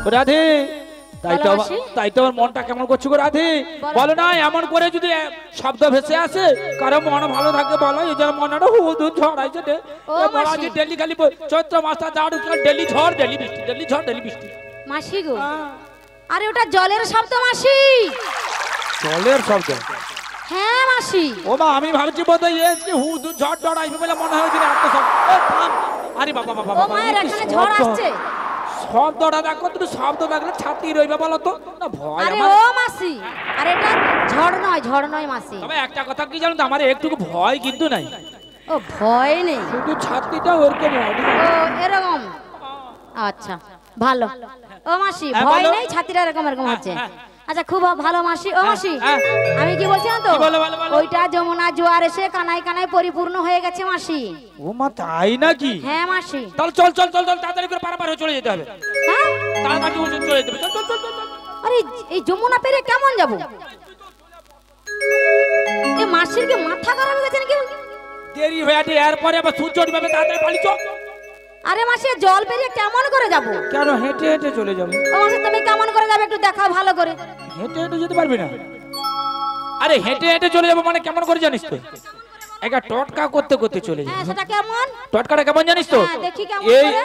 রাধে তাই তো আমার মনটা কেমন করছে গো রাধে বলো না এমন করে যদি শব্দ ভেসে আসে কারো মন ভালো থাকে বলো এই যে মনটা হুদু ঝড়াইছে রে মাসি ডেলি খালি চৈত্র মাসটা দাঁড়ু ডেলি ঝড় ডেলি বৃষ্টি ডেলি ঝড় ডেলি বৃষ্টি মাসি গো আরে ওটা জলের শব্দ মাসি জলের শব্দ হ্যাঁ মাসি ও মা আমি ভাবছি বোধহয় এই যে হুদু ঝড় ঝড় আসবে বলে মনে হয় যে এত শব্দ আরে বাবা বাবা ও মায়ের এখানে ঝড় আসছে শব্দটা দেখো তুমি শব্দ দেখলে ছাতি রইবে বলো তো না ভয় আরে ও মাসি আরে এটা ঝড় নয় মাসি তবে একটা কথা কি জানো তো আমার একটু ভয় কিন্তু নাই ও ভয় নেই শুধু ছাতিটা ওরকম ও এরকম আচ্ছা ভালো ও মাসি ভয় নেই ছাতিটা এরকম হচ্ছে আচ্ছা খুব ভালো মাসি ও মাসি আমি কি বলছি না তো ওইটা যমুনা জোয়ার এসে কানায় কানায় পরিপূর্ণ হয়ে গেছে মাসি ও মা তাই নাকি হ্যাঁ মাসি তাহলে চল চল চল চল তাড়াতাড়ি করে পারাপার হয়ে চলে যেতে হবে হ্যাঁ তাড়াতাড়ি চলে যেতে হবে চল চল চল আরে এই যমুনা পেরে কেমন যাব এই মাসির কি মাথা খারাপ হয়ে গেছে নাকি দেরি হয়ে আছে এরপরে আবার সূর্য উঠবে তাড়াতাড়ি পালি চল আরে মাসি জল পেরিয়ে কেমন করে যাব কেন হেঁটে হেঁটে চলে যাব ও মাসি তুমি কেমন করে যাবে একটু দেখাও ভালো করে হেঁটে হেঁটে যেতে পারবি না আরে হেঁটে হেঁটে চলে যাব মানে কেমন করে জানিস তো একটা টটকা করতে করতে চলে যাব হ্যাঁ সেটা কেমন টটকাটা কেমন জানিস তো দেখি কেমন এই করে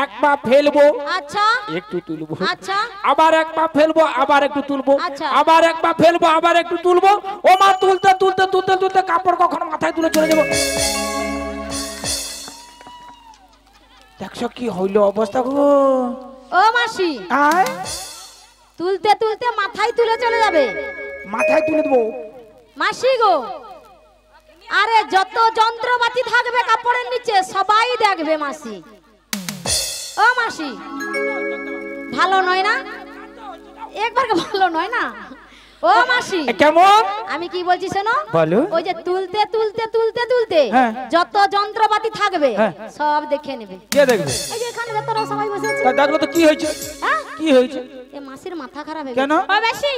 এক পা ফেলবো আচ্ছা একটু তুলবো আচ্ছা আবার এক পা ফেলবো আবার একটু তুলবো আচ্ছা আবার এক পা ফেলবো আবার একটু তুলবো ও মা তুলতে তুলতে তুলতে তুলতে কাপড় কখনো মাথায় তুলে চলে যাবো দেখছো কি হইলো অবস্থা গো ও মাসি তুলতে তুলতে মাথায় তুলে চলে যাবে মাথায় তুলে দেবো মাসি গো আরে যত যন্ত্রপাতি থাকবে কাপড়ের নিচে সবাই দেখবে মাসি ও মাসি ভালো নয় না একবার ভালো নয় না ও মাসি কেমন আমি কি বলছি শোনো বলো ওই যে তুলতে তুলতে তুলতে তুলতে যত যন্ত্রপাতি থাকবে সব দেখে নেবে কে দেখবে এই যে এখানে যতরা সবাই বসে আছে দেখলো তো কি হয়েছে হ্যাঁ কি হয়েছে এই মাসির মাথা খারাপ হয়ে কেন ও মাসি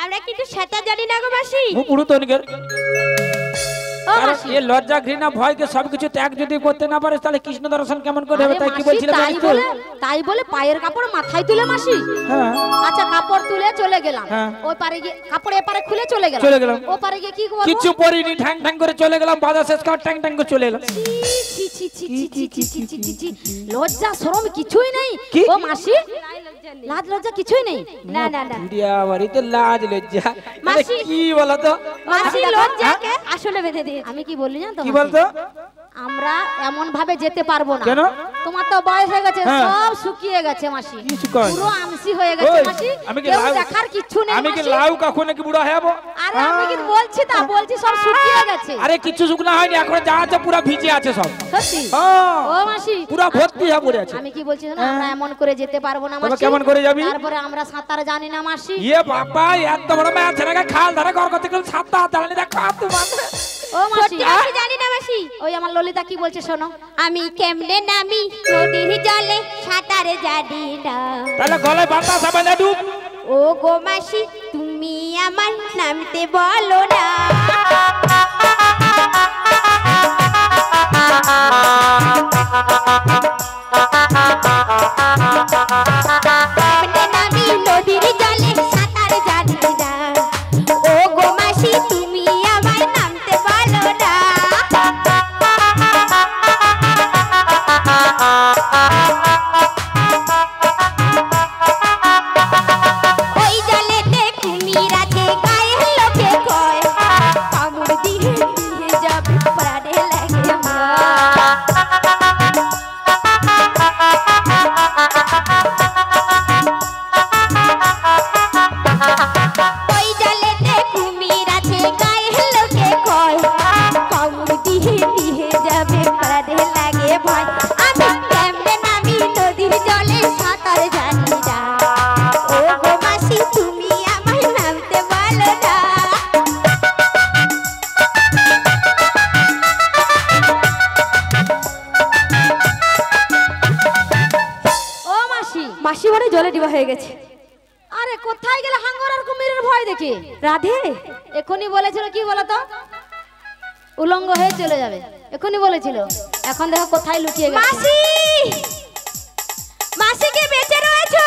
আমরা কি একটু সাঁতার জানি না গো মাসি ও পুরো তো নিকের ও মাসি এই লজ্জা ঘৃণা ভয়কে সবকিছু ত্যাগ যদি করতে না পারে তাহলে কৃষ্ণ দর্শন কেমন করে হবে তাই কি বলছিলে তাই বলে পায়ের কাপড় মাথায় তুলে মাসি হ্যাঁ আচ্ছা কাপড় তুলে চলে গেলাম ওই পারে গিয়ে কাপড় এপারে খুলে চলে গেলাম ও পারে গিয়ে কি করব কিছু পরিনি ঠ্যাং ঠ্যাং করে চলে গেলাম বাজার শেষ করে ঠ্যাং ঠ্যাং করে চলে এলাম ছি ছি ছি ছি ছি ছি ছি ছি ছি লজ্জা শরম কিছুই নেই ও মাসি লাজ লজ্জা কিছুই নেই না না না দিয়া বাড়িতে লাজ লজ্জা মাসি কি বলো তো মাসি লজ্জাকে আসলে বেঁধে দিয়ে আমি কি বললি না তো কি বলতো আমরা এমন ভাবে যেতে পারবো না কেন তোমার তো বয়স হয়ে গেছে সব শুকিয়ে গেছে মাসি পুরো আমসি হয়ে গেছে মাসি কেউ দেখার কিছু নেই আমি কি লাউ কখনো কি বুড়া হব আরে আমি কি বলছি তা বলছি সব শুকিয়ে গেছে আরে কিছু শুকনা হয়নি এখন যা আছে পুরো ভিজে আছে সব সত্যি ও মাসি পুরো ভর্তি হয়ে পড়ে আছে আমি কি বলছি না আমরা এমন করে যেতে পারবো না মাসি কেমন করে যাবি তারপরে আমরা সাঁতার জানি না মাসি ইয়ে বাবা এত বড় মাছ ছেড়ে খাল ধরে ঘর করতে গেলে সাঁতার জানি না খাত মানে ও মাসি আমি জানি না মাসি ওই আমার ললিতা কি বলছে শোনো আমি কেমনে নামি নদীর জলে সাঁতারে জানি না তাহলে গলায় বাতাস হবে না ডুব ও গো মাসি তুমি আমার নামতে বলো না কেমনে নামি নদীর জলে সাঁতারে জানি না ও গো মাসি তুমি আমার নামতে বলো না ওই জলেতে কুমির আছে গায়ে লোকে কয় কামড় দিয়ে দিয়ে যাবে প্রাণে লাগে ওই জলেতে কুমির আছে গায়ে লোকে কয় কামড় দিয়ে দিয়ে যাবে প্রাণে লাগে ভয় আমি কেমনে নামি নদীর জলে সাঁতার জানি না ও গো মাসি তুমি আমার নামতে বলো না ও মাসি মাসি বড় জলে ডিবা হয়ে গেছে আরে কোথায় গেলে হাঙ্গর আর কুমিরের ভয় দেখে রাধে এখনই বলেছিল কি বলতো উলঙ্গ হয়ে চলে যাবে এখনই বলেছিল এখন দেখো কোথায় লুকিয়ে গেছে মাসি মাসি কি বেঁচে রয়েছো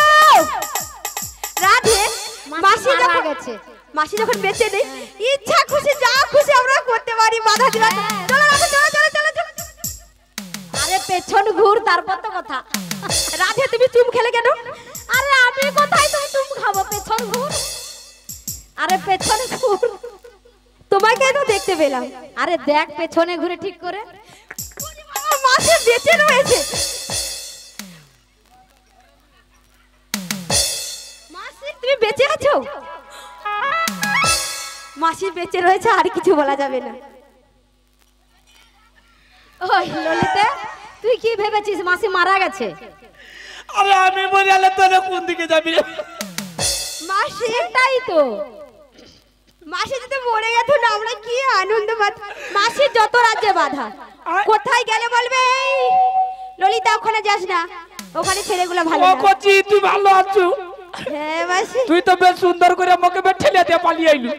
মাসি যখন গেছে, মাসি যখন বেঁচে নেই, ইচ্ছা খুশি যা খুশি আমরা করতে পারি, বাধা দিবা। চলো রাধে, চলো চলো চলো চলো। আরে পেছন ঘুর, তারপর তো কথা। রাধে তুমি চুম খেলে কেন? আরে আমি কোথায় তুমি চুম খাবো? পেছন ঘুর। আরে পেছনে ঘুর, তোমাকে তো দেখতে পেলাম। আরে দেখ পেছনে ঘুরে ঠিক করে। মাসি বেঁচে রয়েছে। মাসি তুমি বেঁচে আছো? মাসি বেঁচে রয়েছে, আর কিছু বলা যাবে না। ওই ললিতা, তুই কি ভেবেছিস মাসি মারা গেছে? আরে আমি মরে গেলে তোরা কোন দিকে যাবি রে? মাসি এটাই তো, মাসি যদি মরে গেত না আমরা কি আনন্দ পাত। মাসি যত রাজ্যে বাধা, কোথায় গেলে বলবে এই ললিতা ওখানে যাস না, ওখানে ছেলেগুলো ভালো ও না। কচি তুই ভালো আছো? হ্যাঁ মাসি। তুই তো বেশ সুন্দর করে আমাকে ঠেলে দিয়ে পালিয়ে আইলু।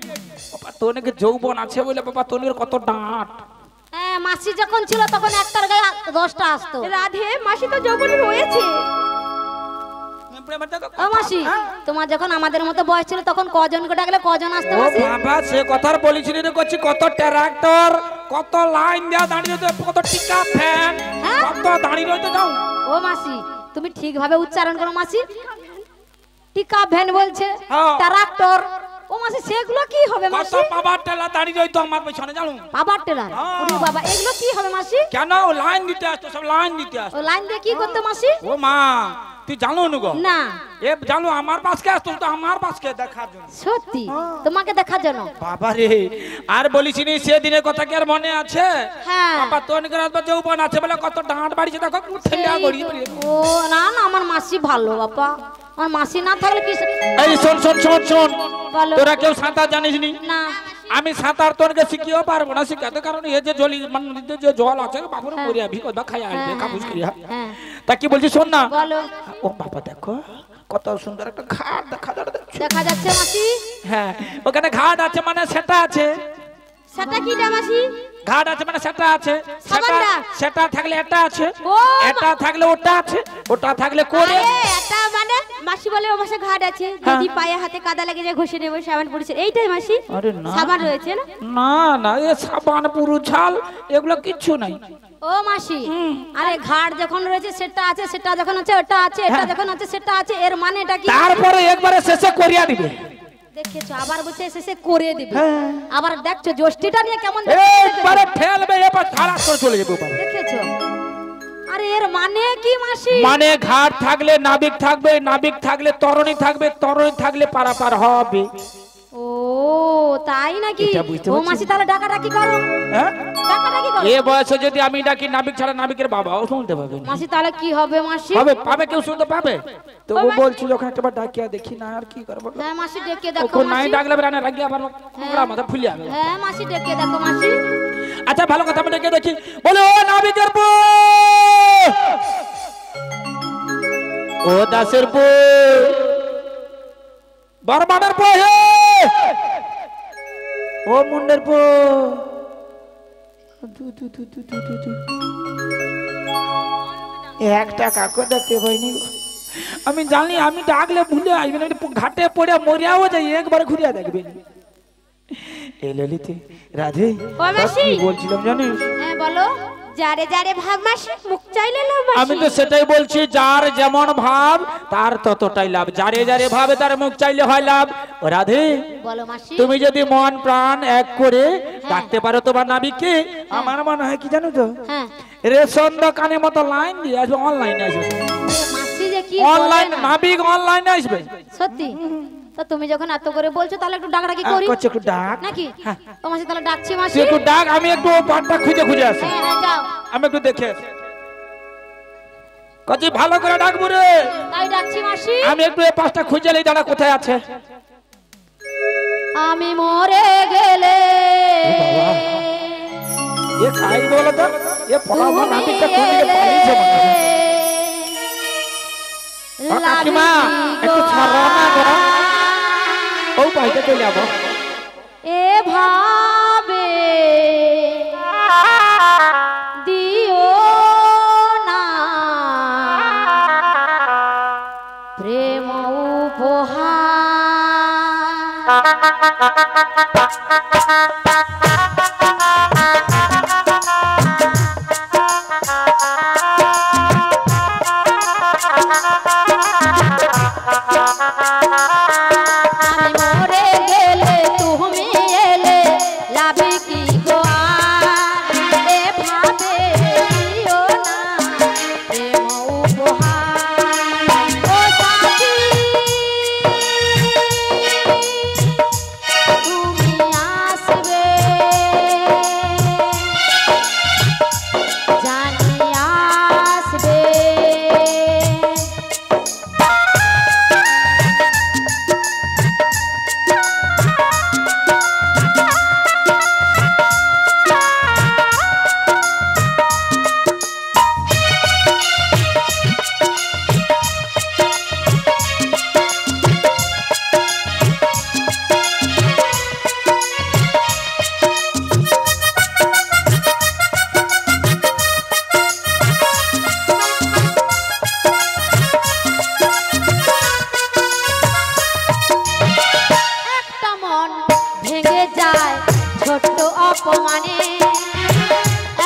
বাবা তোর নাকি যৌবন আছে বলে বাবা তোর কত ডাঁট। হ্যাঁ মাসি যখন ছিল তখন একটার গায়ে 10টা আসতো। রাধে মাসি তো যৌবন রয়েছে। ও মাসি, তোমার যখন আমাদের মতো বয়স ছিল তখন কজনকে ডাকলে কজন আসতো ও মাসি? বাবা সে কথার বলিছিলি রে করছি, কত ট্রাক্টর, কত লাইন দেয়া দাঁড়িয়ে রইতে, কত টিকা ফ্যান, কত দাঁড়িয়ে রইতে যাও। ও মাসি তুমি ঠিকভাবে উচ্চারণ করো মাসি। টিকা ভ্যান বলছে, ট্রাক্টর। ও মাসি সেগুলো কি হবে মাসি? কত পাবার টেলা দাঁড়িয়ে রইতো আমার পেছনে জানো? পাবার টেলার? ওরে বাবা এগুলো কি হবে মাসি? কেন ও লাইন দিতে আসতো, সব লাইন দিতে আসতো। ও লাইন দিয়ে কি করতে মাসি? ও মা তুই জানো না গো? না। এ জানো আমার পাশকে আসতো তো, আমার পাশকে দেখার জন্য। সত্যি তোমাকে দেখার জন্য? বাবা রে আর বলিসনি সেদিনের কথা কি আর মনে আছে? হ্যাঁ বাবা তোর রাত যৌবন আছে বলে কত ডাঁট বাড়িছে দেখো, ঠেলা গড়ি। ও না না আমার মাসি ভালো বাবা, আমার মাসি না থাকলে কি। এই শোন শোন শোন শোন, বলো। তোরা কেউ সাঁতার জানিস নি? না। আমি সাঁতার তোরকে শিখিয়েও পারবো না শিখাতে, কারণ এই যে জল মানে যে জল আছে বাবুর মরিয়া ভিকদা খাই আসবে কাবুজ করিয়া। তা কি বলছি শোন না। বলো। ও বাবা দেখো কত সুন্দর একটা ঘাট দেখা যাচ্ছে মাসি। হ্যাঁ ওখানে ঘাট আছে মানে সেটা আছে। সেটা কি রে মাসি? ঘাট আছে মানে সেটা আছে, সেটা থাকলে এটা আছে, এটা থাকলে ওটা আছে, ওটা থাকলে করে। এটা মানে মাসি বলে ও মাসে ঘাট আছে, যদি পায়ে হাতে কাদা লেগে যায় ঘষে নেব সাবান পড়ছে, এইটাই মাসি? আরে না সাবান রয়েছে না? না না এ সাবান পুরু ছাল এগুলো কিচ্ছু নাই। ও মাসি আরে ঘাট যখন রয়েছে সেটা আছে, সেটা যখন আছে ওটা আছে, এটা যখন আছে সেটা আছে, এর মানে এটা কি? তারপরে একবারে শেষে করিয়া দিবে। দেখেছো আবার বলছে শেষে করে দিবে। আবার দেখছো জষ্টিটা নিয়ে কেমন একবারে ঠেলবে এবার খারাপ করে চলে যাবে ওপারে। দেখেছো? আরে এর মানে কি মাসি? মানে ঘাট থাকলে নাবিক থাকবে, নাবিক থাকলে তরণী থাকবে, তরণী থাকলে পারাপার হবে। ও তাই নাকি? ও মাসি তাহলে ডাকাডাকি করো। হ্যাঁ ডাকাডাকি করো। এ বয়সে যদি আমি ডাকি নাবিক ছাড়া নাবিকের বাবাও শুনতে পাবে না। মাসি তাহলে কি হবে মাসি? হবে পাবে, কেউ শুনতে পাবে। তো ও বলছি যখন একবার ডাকিয়া দেখি না আর কি করব। হ্যাঁ মাসি ডেকে দেখো ওকে মাসি। নাই ডাকলে বেরানে রাগি আবার কুমড়া মাথা ফুলে যাবে। হ্যাঁ মাসি ডেকে দেখো মাসি। আচ্ছা ভালো কথা, আমি ডেকে দেখি। বলে ও নাবিকের বউ, ও দাসের বউ, বরমানের বউ, ও মুন্ডের বউ, একটা কাকু দেখতে পাইনি। আমি জানি আমি ডাকলে ভুলে আসবে না, ঘাটে পড়ে মরিয়াও যাই একবার ঘুরিয়া দেখবে। এই ললিতে রাধে বলছিলাম জানিস? হ্যাঁ বলো। যারে যারে ভাব মাসি, মুখ চাইলে লাভ মাসি। আমি তো সেটাই বলছি, যার যেমন ভাব তার ততটাই লাভ, যারে যারে ভাবে তার মুখ চাইলে হয় লাভ। ও রাধে বলো মাসি। তুমি যদি মন প্রাণ এক করে ডাকতে পারো তোমার নাবিককে, আমার মনে হয় কি জানো তো, রেশন দোকানের মতো লাইন দিয়ে আসবে, অনলাইনে আসবে। মাসি যে কি অনলাইন নাবিক অনলাইনে আসবে। সত্যি? তো তুমি যখন এত করে বলছো তাহলে একটু ডাকাডাকি করি। একটু ডাক নাকি? ও মাসি তাহলে ডাকছি মাসি। একটু ডাক, আমি একটু পাটটা খুঁজে খুঁজে আসি। হ্যাঁ যাও। আমি একটু দেখে আসি। কচি ভালো করে ডাকবো রে। তাই ডাকছি মাসি। আমি একটু এই পাঁচটা খুঁজে লই, দাঁড়া কোথায় আছে। আমি মরে গেলে এ খাই বলো তো, এ পলামা নাবিকটা কোন দিকে পালিয়েছে মনে হয়। কাকিমা একটু ছাড়ো না করো, ও পাইতে চলে যাবো। এ ভাবে দিও না প্রেম উপহার,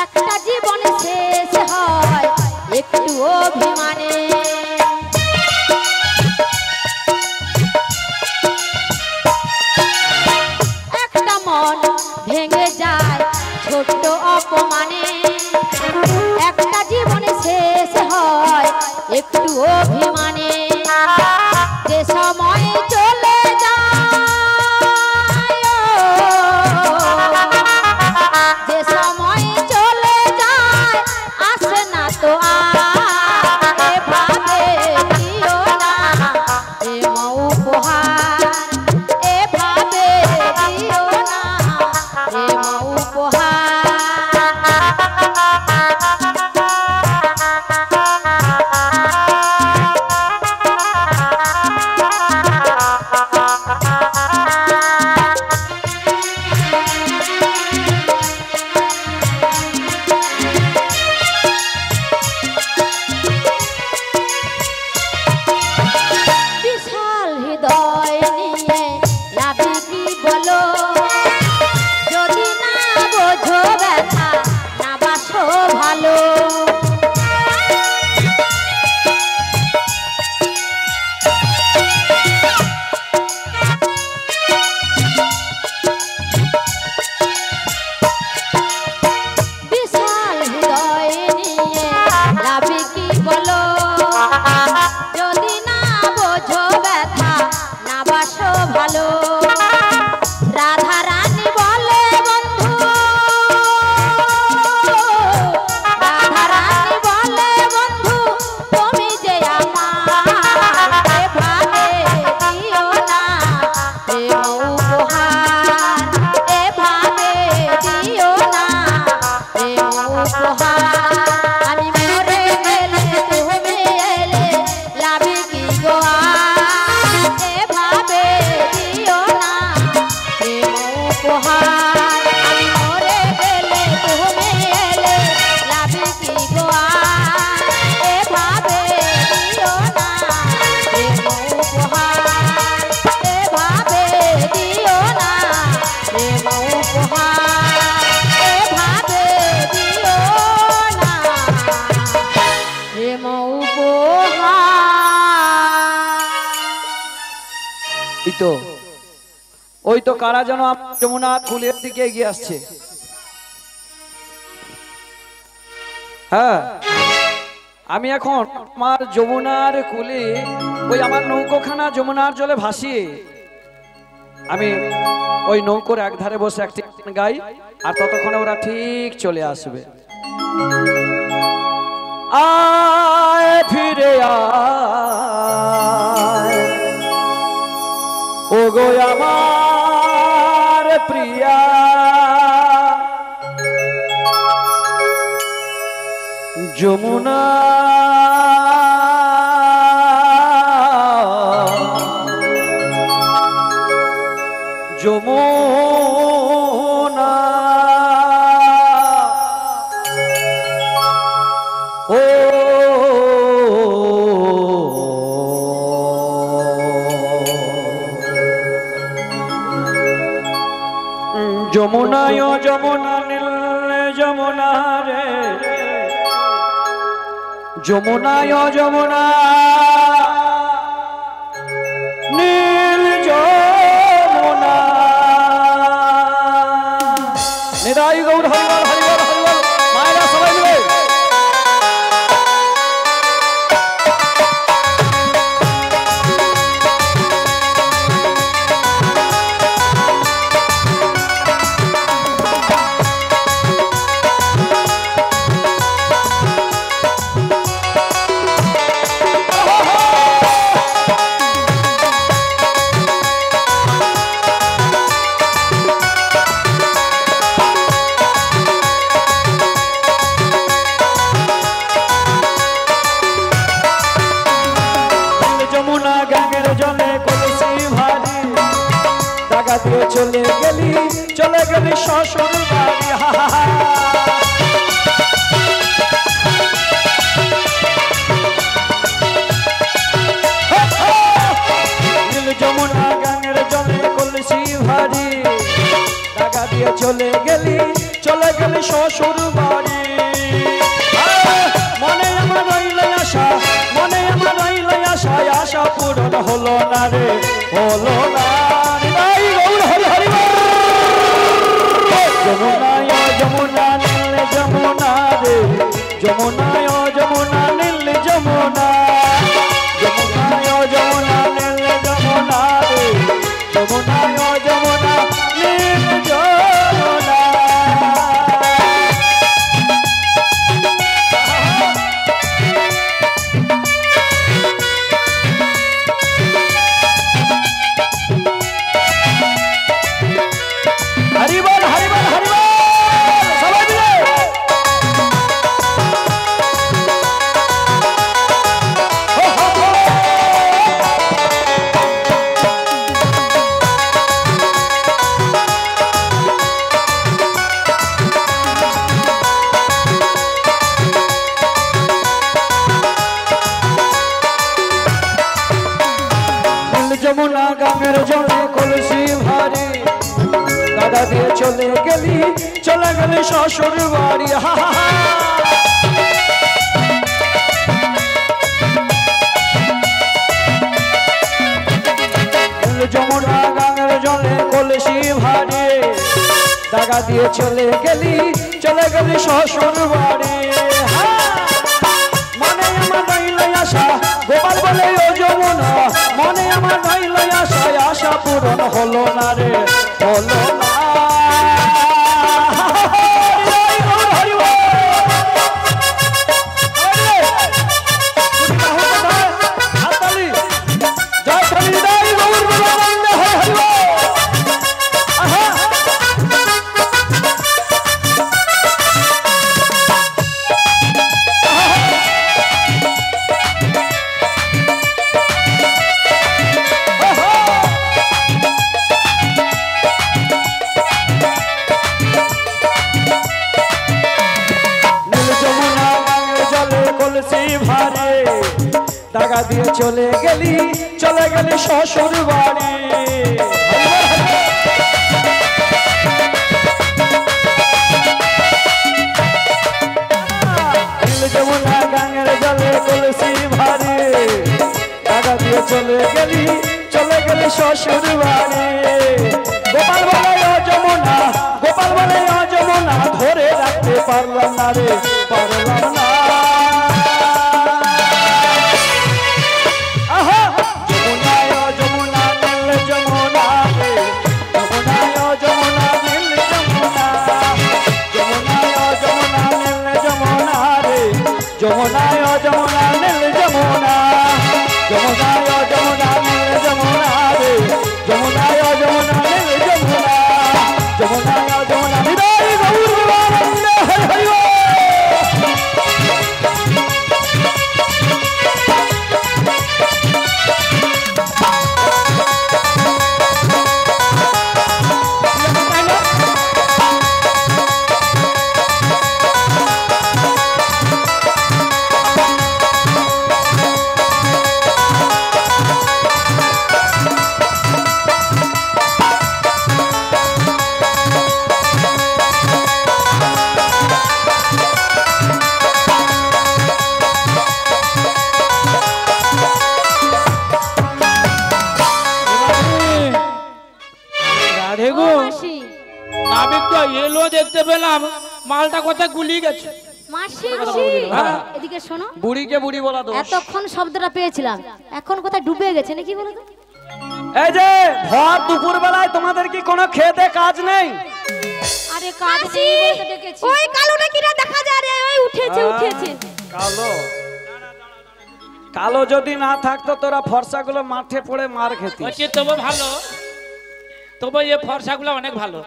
একটা জীবন শেষ হয় একটু অভিমানে। একটা মন ভেঙে যায় ছোট্ট অপমানে। একটা জীবন শেষ হয় একটু অভিমানে। যে সময় চলে যায়, যে সময় চলে যায় আসে না তো আর। এভাবে দিও না প্রেম উপহার, এভাবে দিও না প্রেম উপহার। বিশাল হৃদয় নিয়ে লাভি কি বলো, যদি না বোঝো ব্যথা না বাসো ভালো। বিশাল হৃদয় নিয়ে লাভি কি বলো, যদি না বোঝো ব্যথা না বাসো ভালো। রাধা রানী বলে বন্ধু, রাধা রানী বলে বন্ধু তুমি যে আমার। এভাবে দিও না প্রেম উপহার, এভাবে দিও না প্রেম উপহার। আমি মরে গেলে তুমি এলে লাভি কি গো আর। এভাবে দিও না প্রেম উপহার। আমি মরে গেলে তুমি এলে লাভি কি গো আর। এভাবে দিও না প্রেম উপহার, এভাবে দিও না প্রেম উপহার, এভাবে দিও না প্রেম উপহার। এই তো ওই তো কারা যেন যমুনা কুলের দিকে এগিয়ে আসছে। হ্যাঁ, আমি এখন আমার যমুনার কুলে ওই আমার নৌকোখানা যমুনার জলে ভাসিয়ে আমি ওই নৌকোর এক ধারে বসে একটি গান গাই, আর ততক্ষণে ওরা ঠিক চলে আসবে। আয় ফিরে আয় ও গো আমার প্রিয়া, যমুনা যমুনা ও যমুনা ও যমুনা নীল যমুনা রে, যমুনা ও যমুনা নীল যমুনা। নিতাই গৌর হরিবল হরিবল হরিবল। মায়েরা সবাই মিলে চলে গেলি শ্বশুর বাড়ি। নীল যমুনা গাঙের জলে কলসি ভারী, টাকা দিয়ে চলে গেলি গেলে শ্বশুর বাড়ি মনে আমার রইল আশা মনে আমার রইল আশা আশা পূরণ হলো না রে হলো না হরি হরি যমুনায় যমুনা নীল যমুনা রে যমুনায় যমুনা নীল যমুনা যমুনায় যমুনা নীল যমুনা রে যমুনায় যমুনা নীল যমুনা যমুনা গাঙ্গের জলে কলসি ভারী দাদা দিয়ে চলে গেলি শ্বশুর বাড়ি যমুনা গাঙ্গের জলে কলসি ভারী দাদা দিয়ে চলে গেলি শ্বশুর বাড়ি মনে আমার রইল আশা গোপাল বলে ও যমুনা মনে আমার রইল আশা আশা পূরণ হলো না রে হলো না টাকা দিয়ে চলে গেলি শ্বশুর বাড়ি যমুনা গাঙ্গের জলে কলসি ভারী টাকা দিয়ে চলে গেলি শ্বশুর বাড়ি গোপাল বলে ও যমুনা ধরে রাখতে পারলাম না রে পারলাম না যমুনায় যমুনা নীল যমুনা যমুনায় যমুনা নীল যমুনা রে যমুনায় যমুনা নীল যমুনা যমুনায় যমুনা হৃদয় গৌর হরি হরি দেখতে পেলাম মালটা কোথায় গুলিয়ে গেছে মাসি এদিকে শোনো বুড়িকে বুড়ি বলা দোষ এতক্ষণ শব্দটা পেয়েছিলাম এখন কোথায় ডুবে গেছে নাকি বলো তো এই যে ভর দুপুর বেলায় তোমাদের কি কোনো খেতে কাজ নেই আরে কাজ নেই বলতে ডেকেছি ওই কালোটা কিরা দেখা যায় রে ওই উঠেছে কালো কালো যদি না থাকতো তোরা ফর্সাগুলো মাঠে পড়ে মার খেতিস ওকে তবে ভালো তবে এই ফর্সাগুলো অনেক ভালো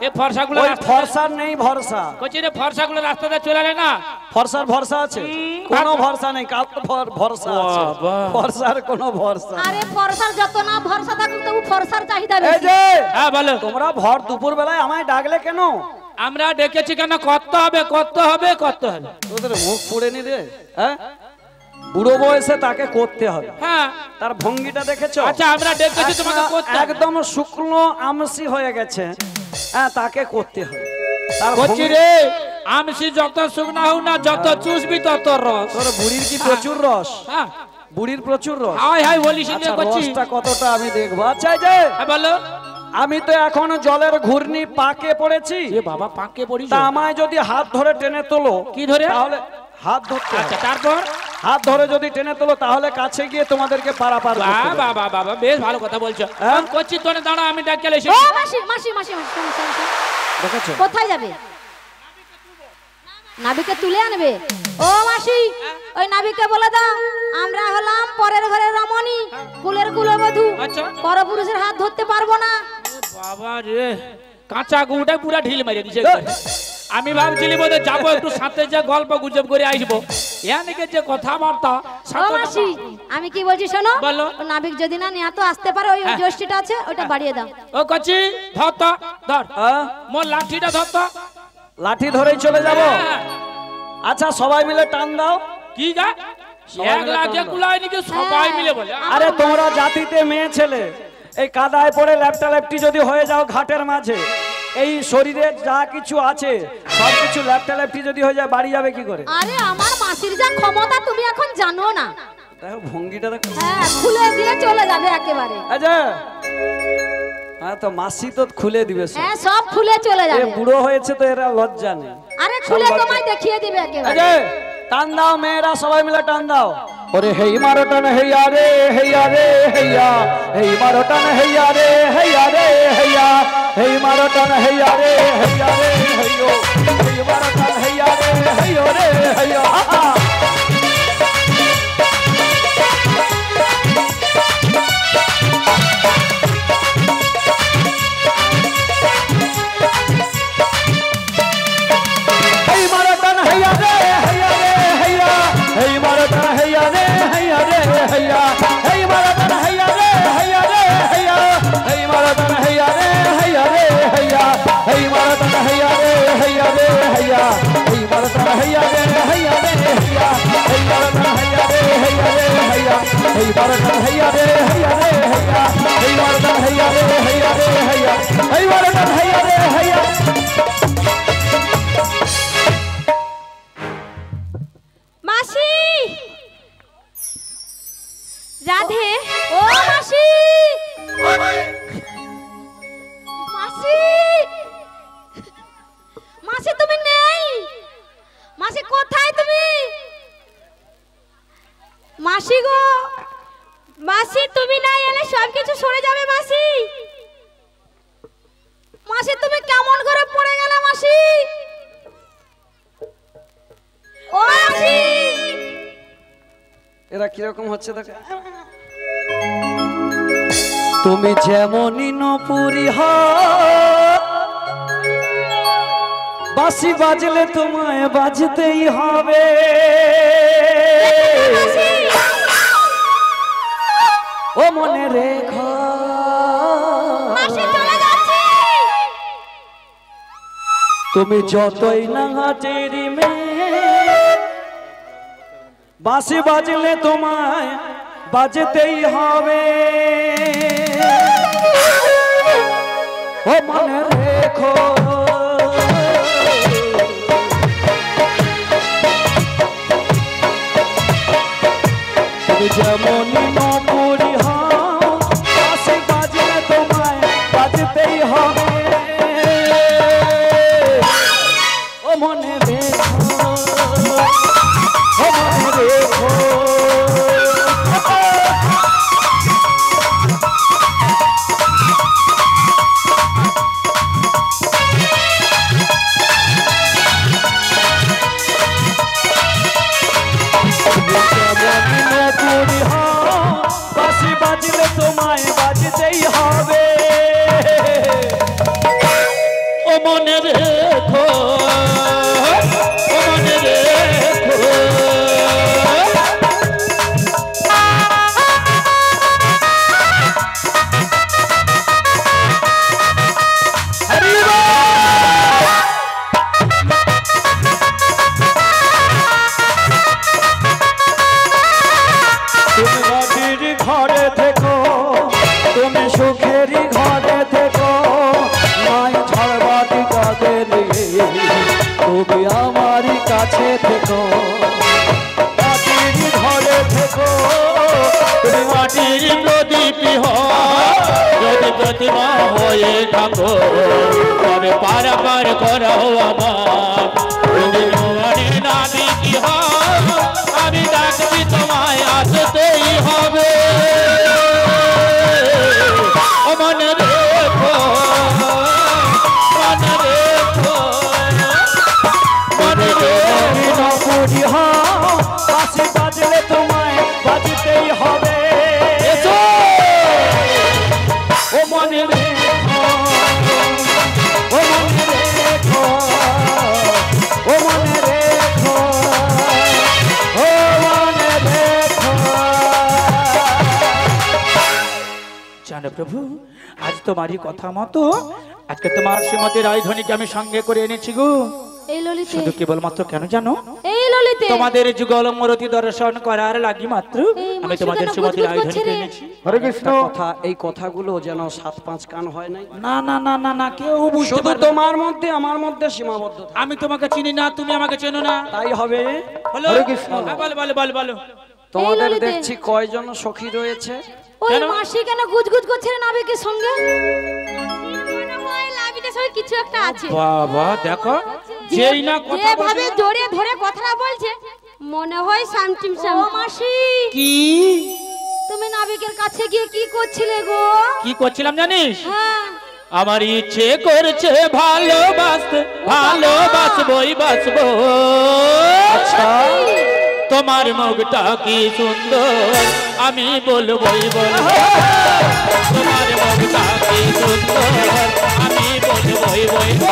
এই ফর্সাগুলো ওই ফর্সার নেই ভরসা কইছি রে ফর্সাগুলো রাস্তাতে চলে যায় না ফর্সার ভরসা আছে কোনো ভরসা নেই কাল ভরসা আছে ফর্সার কোনো ভরসা আরে ফর্সার যত না ভরসা থাকুক তবু ফর্সার চাহিদা বেশি এই যে হ্যাঁ বলো তোমরা ভর দুপুর বেলায় আমায় ডাকলে কেন আমরা ডেকেছি কেন করতে হবে তোদের মুখ পুড়ে নি রে হ্যাঁ বুড়ো বয়সে তাকে করতে হবে হ্যাঁ তার ভঙ্গিটা দেখেছো আচ্ছা আমরা ডেকেছি তোমাকে করতে একদম শুকনো আমসি হয়ে গেছে হ্যাঁ তাকে করতে হবে বলছি রে আমসি যত শুকনা হোক না যত চুষবি তত রস। তোর বুড়ির কি প্রচুর রস? হ্যাঁ বুড়ির প্রচুর রস। হাই হাই বলিস আচ্ছা, করছি রসটা কতটা আমি দেখবো। আচ্ছা এই যে বলো আমি তো এখন জলের ঘূর্ণি পাকে পড়েছি। এ বাবা পাকে পড়িস? তা আমায় যদি হাত ধরে টেনে তোলো। কি ধরে? তাহলে হাত ধরতে হবে। আচ্ছা তারপর হাত ধরে যদি টেনে তোলো তাহলে কাছে গিয়ে তোমাদেরকে পারাপার করতে হবে। বাবা বাবা বেশ ভালো কথা বলছো। হ্যাঁ? করছি তোনে দাঁড়া আমি ডাক গেলে ও মাসি মাসি মাসি শোন, শোন, শোন। দেখেছো? কোথায় যাবে? নাবিকে তুলে আনবে। ও মাসি ওই নাবিকে বলে দাও আমরা হলাম পরের ঘরের রমণী, কুলের কুলবধূ, আচ্ছা পরপুরুষের হাত ধরতে পারবো না। বাবা রে কাঁচা গুটা পুরা ঢিল মেরে দিছে। আমি ভাবছিলি বোধহয় যাবো একটু সাথে যে গল্প গুজব করে আসবো, ইয়ানিকে যে কথাবার্তা ও মাসি আমি কি বলছি শোনো, বলো। ও নাবিক যদি না নিয়ে তো আসতে পারে, ওই জ্যৈষ্ঠীটা আছে ওটা বাড়িয়ে দাও। ও কচি ধর তো ধর হ্যাঁ? মোর লাঠিটা ধর তো। লাঠি ধরেই চলে যাব। আচ্ছা সবাই মিলে টান দাও। কি গা সবাই এক মিলে লাখে টান দাও। কুলাই নাকি সবাই মিলে বলে? আরে তোমরা জাতিতে মেয়ে ছেলে এই কাদায় পড়ে ল্যাপটা ল্যাপটি যদি হয়ে যাও ঘাটের মাঝে, এই শরীরে যা কিছু আছে সব কিছু ল্যাপটা ল্যাপটি যদি হয়ে যায় বাড়ি যাবে কি করে? আরে আমার মাসির যা ক্ষমতা তুমি এখন জানো না। দেখো ভঙ্গিটা দেখো। হ্যাঁ খুলে দিয়ে চলে যাবে একেবারে। আচ্ছা হ্যাঁ তো মাসি তো খুলে দিবে সব। হ্যাঁ সব খুলে চলে এ যাবে। বুড়ো হয়েছে তো এরা লজ্জা নেই। আরে খুলে তোমায় দেখিয়ে দিবে একেবারে। আচ্ছা টান দাও মেয়েরা সবাই মিলে টান দাও। ওরে হেই মারো টান হেইয়া রে হেইয়া রে হেইয়া, হেই মারো টান হেইয়া রে হেইয়া রে হেইয়া, হেই মারো টান হেইয়া রে হেইয়া রে হেইয়ো, হেই মারো টান হেইয়া রে হেইয়ো রে হেইয়ো। হেই মারো টান হেইয়া রে হেইয়া রে হেইয়া, হেই মারো টান হেইয়া রে হেইয়া রে হেইয়া, হেই মারো টান হেইয়া রে হেইয়া রে হেইয়া, হেই মারো টান হেইয়া রে হেইয়া রে হেইয়া, হেই মারো টান হেইয়া রে হেইয়া রে হেইয়া, হেই মারো টান হেইয়া রে হেইয়া রে হেইয়া, হেই মারো টান হেইয়া রে হেইয়া রে হেইয়া, হেই মারো টান হেইয়া রে হেইয়া রে হেইয়া, হেই মারো টান হেইয়া রে হেইয়া রে হেইয়া, হেই মারো টান হেইয়া রে হেইয়া। মাসি রাধে, ও মাসি মাসি মাসি তুমি নেই? মাসি কোথায় তুমি? মাসি গো মাসি তুমি না এলে সবকিছু সরে যাবে। মাসি মাসি তুমি কেমন করে পড়ে গেলে মাসি? ও মাসি এরা কিরকম হচ্ছে দেখো। তুমি যেমনই নপুরি বাঁশি বাজলে তোমায় বাজতেই হবে। ও মনে রেখো তুমি যতই না হাটেরি মেয়ে, বাঁশি বাজলে তোমায় বাজতেই হবে। ও মনে রেখো তুমি যেমনই নপুরি হও, বাঁশি বাজলে তোমায় বাজতেই হবে। ও মনে রেখো, ও মনে রেখো। বাঁশি বাজলে তোমায় বাজতেই হবে। ও মনে রেখো তুমি আমারই কাছে থেকো, মাটির ঘরে থেকো, তুমি মাটির প্রদীপ যদি প্রতিমা হয়ে থাকো, তবে পারাপার করাও আমার। যদি তোমার নামে কি হয়, আমি ডাকছি তোমায় আসতেই হবে। ও মনে রেখো, মনে রেখো, মনে রেখো। বুঝি বাঁশি বাজলে তোমায় বাজতেই হবে। ও মনে রেখো, ও মনে রেখো, ও মনে রেখো, ও মনে রেখো। জানো প্রভু, আজ তোমারই কথা মতো আজকে তোমার শ্রীমতী রাজধানীকে আমি সঙ্গে করে এনেছি গো। এই ললিতে, শুধু কেবলমাত্র কেন জানো, এই ললিতে তোমাদের যুগল মূরতি দর্শন করার লাগি মাত্র আমি তোমাদের শ্রীমতী রাজধানীকে এনেছি। হরে কৃষ্ণ। কথা, এই কথাগুলো যেন 7-5 কান হয় নাই। না না না না না, কেউ বুঝতে শুধু পারবে না। তোমার মধ্যে আমার মধ্যে সীমাবদ্ধ থাকে। আমি তোমাকে চিনি না, তুমি আমাকে চেনো না। তাই হবে। হলো? হরে কৃষ্ণ। হ্যাঁ, বলো বলো বলো বলো। তোমাদের ললিতে। দেখছি কয়জন সখী রয়েছে? ওই কেন? মাসি কেন গুজগুজ করছে না নাবিকের সঙ্গে? মনে হয় লাবিদের সঙ্গে কিছু একটা আছে। বাবা দেখো, যেই না কথা যেভাবে বলছে। জোরে ধরে কথাটা বলছে, মনে হয় সামটিম সাম। ও মাসি, কি তুমি নাবিকের কাছে গিয়ে কি করছিলে গো? কি করছিলাম জানিস? হ্যাঁ, আমার ইচ্ছে করছে ভালোবাসতে, ভালোবাসবই বাসবো। আচ্ছা, তোমার মুখটা কি সুন্দর, আমি বলবই বলবো। তোমার মুখটা কি সুন্দর, আমি বলবই বলবো।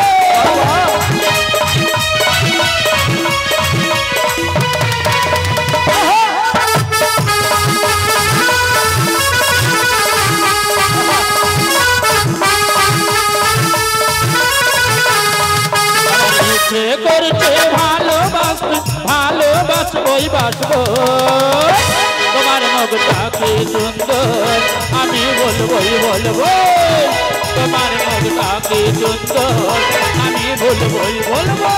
ইচ্ছে করছে ভালোবাসতে, ভালোবাসবই বাসবো। তোমার মুখটা কি সুন্দর, আমি বলবই বলবো। তোমার মুখটা কি সুন্দর, আমি বলবই বলবো।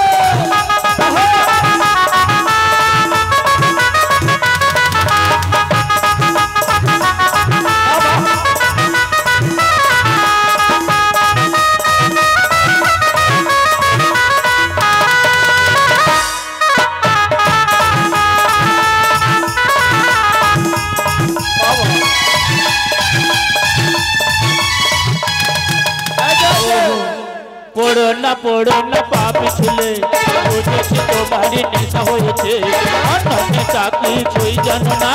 পড়ো না পাপি ছুলে, বুঝেছি তোমারই নেশা হয়েছে। অন্য নেশা কিছুই জানো না,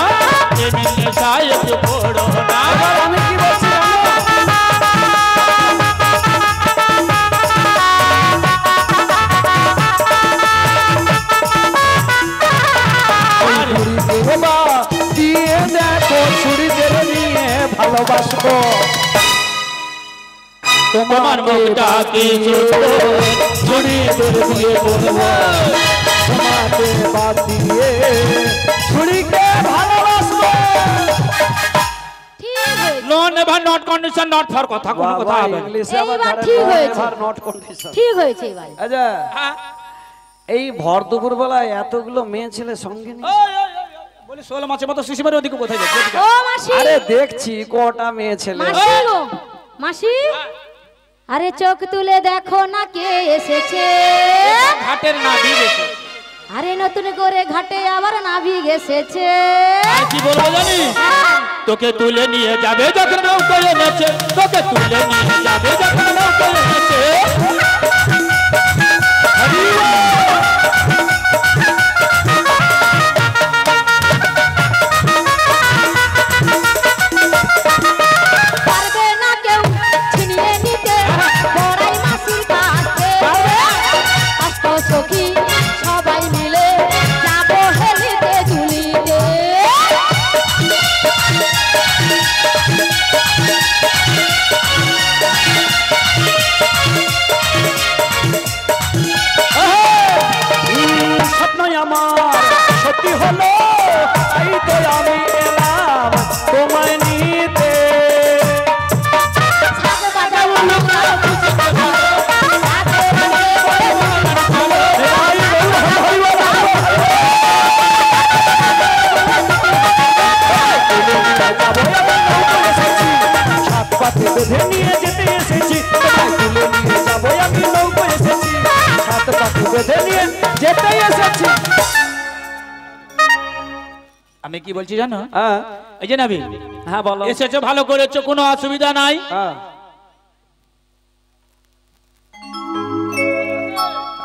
প্রেমের নেশায় একটু পড়ো না। আমি কি বলছি দিয়ে দেখো, ছুরিদের নিয়ে ভালোবাসবো। তোমার মুখটা কি সুন্দর, ছুরি দিয়ে বলবো। তোমাকে বাদ দিয়ে ছুরিকে ভালোবাসবো। ঠিক হয়েছে, no never not condition not for কথা, কোনো কথা হবে না। ইংলিশে আবার এইবার ধরে ঠিক হয়েছে। never not condition। ঠিক হয়েছে এবার। আচ্ছা, হ্যাঁ? এই ভর দুপুর বেলায় এতগুলো মেয়ে ছেলে সঙ্গে নিয়ে, বলি 16 মাসের মতো শিশিমারের ওদিকে কোথায় যাচ্ছে? ও মাসি, আরে দেখছি কটা মেয়ে ছেলে। মাসি গো, মাসি, আরে চোখ তুলে দেখো না কে এসেছে। ঘাটের না দিয়েছে। আরে নতুন করে ঘাটে আবার নাবিক এসেছে। আর কি বলবো জানিস? তোকে তুলে নিয়ে যাবে যখন নৌকায় এনেছে, তোকে তুলে নিয়ে যাবে যখন নৌকায় এনেছে। পারবে না কেউ ছিনিয়ে নিতে বড়াই মাসির কাছে। কষ্ট সখী সবাই মিলে যাবো হেলিতে দুলিতে। স্বপ্ন আমার সত্যি হলো, তাই তো আমি এলাম তোমায় নিতে। ছাগো বাজাও লোক খুশি কথা, রাতে রাতে বলে বলে যেতেই এসেছি। আমি কি বলছি জানো? হ্যাঁ এই যে নাবি, হ্যাঁ বলো। এসেছো ভালো করেছো, কোনো অসুবিধা নাই। হ্যাঁ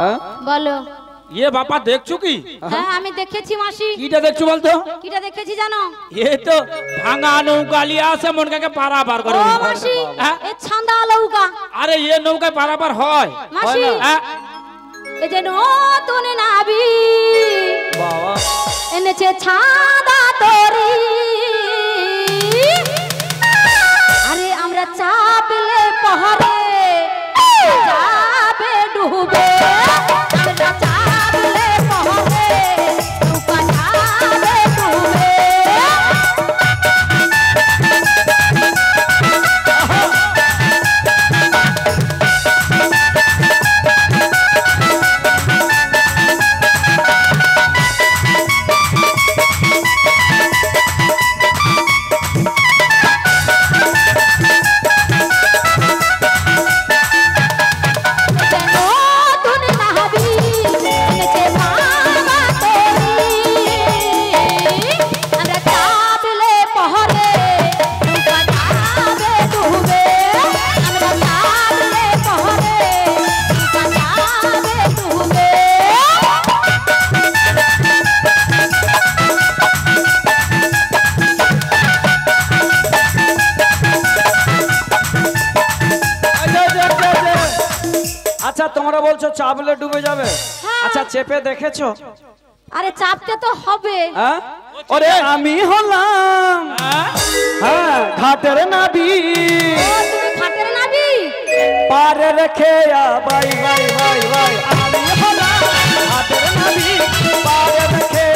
হ্যাঁ বলো। ইয়ে বাবা দেখছো কি? হ্যাঁ আমি দেখেছি মাসি। কিটা দেখছো বলতো? কিটা দেখেছি জানো? এ তো ভাঙা নৌকা লিয়ে আসে মনকাকে পারাপার করে। ও মাসি, হ্যাঁ? এ ছান্দা নৌকা। আরে এ নৌকায় পারাপার হয়? মাসি, হ্যাঁ? এ যে নতুন নাবি বাবা এনেছে ছাদা তরি। আরে আমরা চাপলে পহরে যাবে ডুবে। আমরা চাপলে পহরে নৌকা যাবে ডুবে। নতুন নাবি এনেছে ভাঙা তরি। আমরা চাপলে পহরে নৌকা যাবে ডুবে। আমরা চাপলে পহরে নৌকা যাবে ডুবে। আচ্ছা তোমরা বলছো চাপলে ডুবে যাবে, আচ্ছা চেপে দেখেছো? আরে চাপতে তো হবে। হ্যাঁ ওরে আমি হলাম হ্যাঁ? হ্যাঁ ঘাটের নাবি, ও তুমি খাটের নাবি। পারে রেখে বাই বাই বাই বাই। আমি হলাম ঘাটের নাবি, পারে রেখে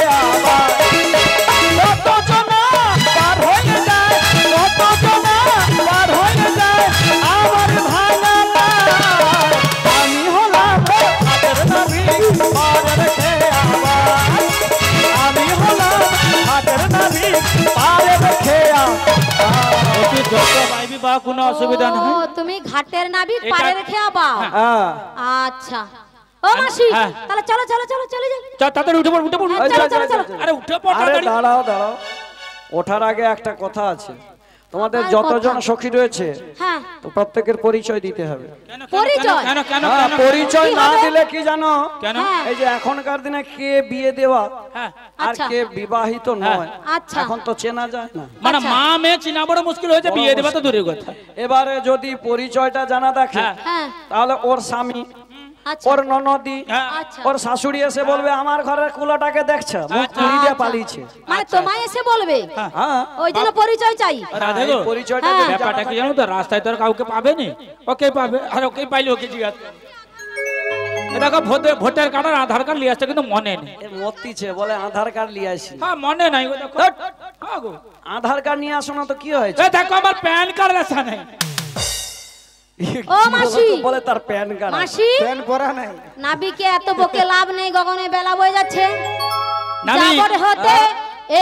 কত জনা পার হয়ে যায়, কত জনা পার হয়ে যায় আমার ভাঙা নাও। আমি হলাম ঘাটের নাবি, পারে রেখে আমি হলাম ঘাটের নাবি, পারে রেখে তুই যত পাইবি বা কোনো অসুবিধা ও, নেই। তুমি ঘাটের নাবি এটা- পারে রেখে আবা। হ্যাঁ আচ্ছা ও মাসি, হ্যাঁ। তাহলে চলো চলো চলো চলে যাই। চল তাড়াতাড়ি উঠে পড়, উঠে পড়। হ্যাঁ, চলো চলো চলো। আরে উঠে পড় আরে তাড়াতাড়ি। দাঁড়াও দাঁড়াও, ওঠার আগে একটা কথা আছে। তোমাদের আর যতজন কথা? সখী রয়েছে হ্যাঁ তো প্রত্যেকের পরিচয় দিতে হবে। কেন, কেন, পরিচয়? কেন কেন হ্যাঁ, কেন? পরিচয় কি না হবে? দিলে কি জানো, কেন? হ্যাঁ। এই যে এখনকার দিনে কে বিয়ে দেওয়া হ্যাঁ। আর আচ্ছা। কে বিবাহিত নয়, আচ্ছা। এখন তো চেনা যায় না। মানে আচ্ছা। মা মেয়ে চিনা বড় মুশকিল হয়েছে, বড় বিয়ে দেবা তো মুশকিল। দূরের কথা। এবারে যদি পরিচয়টা জানা দেখে হ্যাঁ। হ্যাঁ তাহলে ওর স্বামী, আচ্ছা ওর ননদি, হ্যাঁ। আচ্ছা ওর শাশুড়ি এসে বলবে আমার ঘরের কুলোটাকে দেখছে, মুখ আচ্ছা। তুলি দিয়ে আচ্ছা। পালিয়েছে। মানে তোমায় এসে বলবে, হ্যাঁ ওই জন্য পরিচয় চাই। রাধে এই গো, পরিচয়টা হ্যাঁ। যদি জানা ব্যাপারটা কি জানো তো, রাস্তায় তো আর কাউকে পাবে না, ওকে পাবে, আর ওকে পাইলে ওকে জিজ্ঞাসা করবে। এ দেখো ভোটার কার্ড আর আধার কার্ড নিয়ে আসছে কিন্তু মনে নেই। এ মত্তিছে বলে আধার কার্ড নিয়ে আসি। হ্যাঁ মনে নাই গো, দেখো। ধ্যাৎ। হ্যাঁ গো। আধার কার্ড নিয়ে আসো না তো কি হয়েছে? এ দেখো আমার প্যান কার্ড লেখা নেই। ও মাসি। বলে তার প্যান কার্ড মাসি, প্যান করা নাই। নাবিকে এত বকে লাভ নেই, গগনে বেলা বয়ে যাচ্ছে। নাবি। যাবর হতে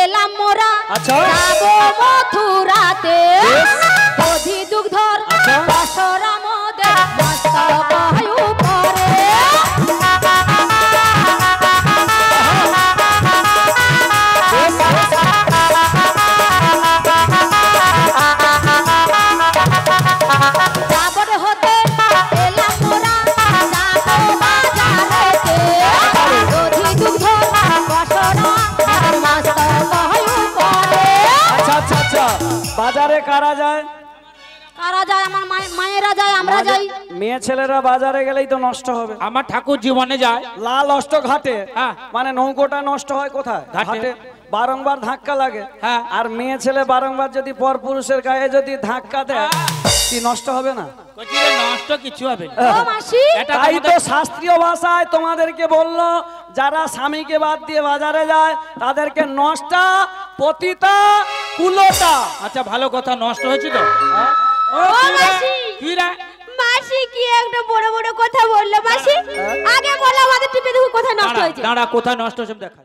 এলাম মোরা, আচ্ছা। যাবো মথুরাতে। বেশ। দধি দুগ্ধর আচ্ছা। দশরা মোদের মস্ত বায়ু পরে। যাবর হতে এলাম মোরা, যাবো বাজারেতে। দধি দুগ্ধর দশরা মোদের মস্ত বায়ু পরে। আচ্ছা আচ্ছা আচ্ছা, বাজারে কারা যায়? কারা যায়? আমার মায়েরা যায়, আমরা যাই। মেয়ে ছেলেরা বাজারে গেলেই তো নষ্ট হবে। আমার ঠাকুর জীবনে যায়। লাল অষ্ট ঘাটে, হ্যাঁ। মানে নৌকোটা নষ্ট হয় কোথায়? ঘাটে। ঘাটে বারংবার ধাক্কা লাগে। হ্যাঁ। আর মেয়ে ছেলে বারংবার যদি পর পুরুষের গায়ে যদি ধাক্কা দেয় কি নষ্ট হবে না? কচিরে নষ্ট কিছু হবে না। ও মাসি, এটা তাই তো তোমাদের- শাস্ত্রীয় ভাষায় তোমাদেরকে বললো যারা স্বামীকে বাদ দিয়ে বাজারে যায় তাদেরকে নষ্টা, পতিতা, কুলোটা। আচ্ছা ভালো কথা, নষ্ট হয়েছে তো। ও, ও কি রে? মাসি। কি রে? মাসি কি একটা বড় বড় কথা বললো মাসি। আগে বলো আমাদের টিপে দেখো কোথায় নষ্ট দাঁড়া, হয়েছে। দাঁড়া, কোথায় নষ্ট হয়েছে দেখা।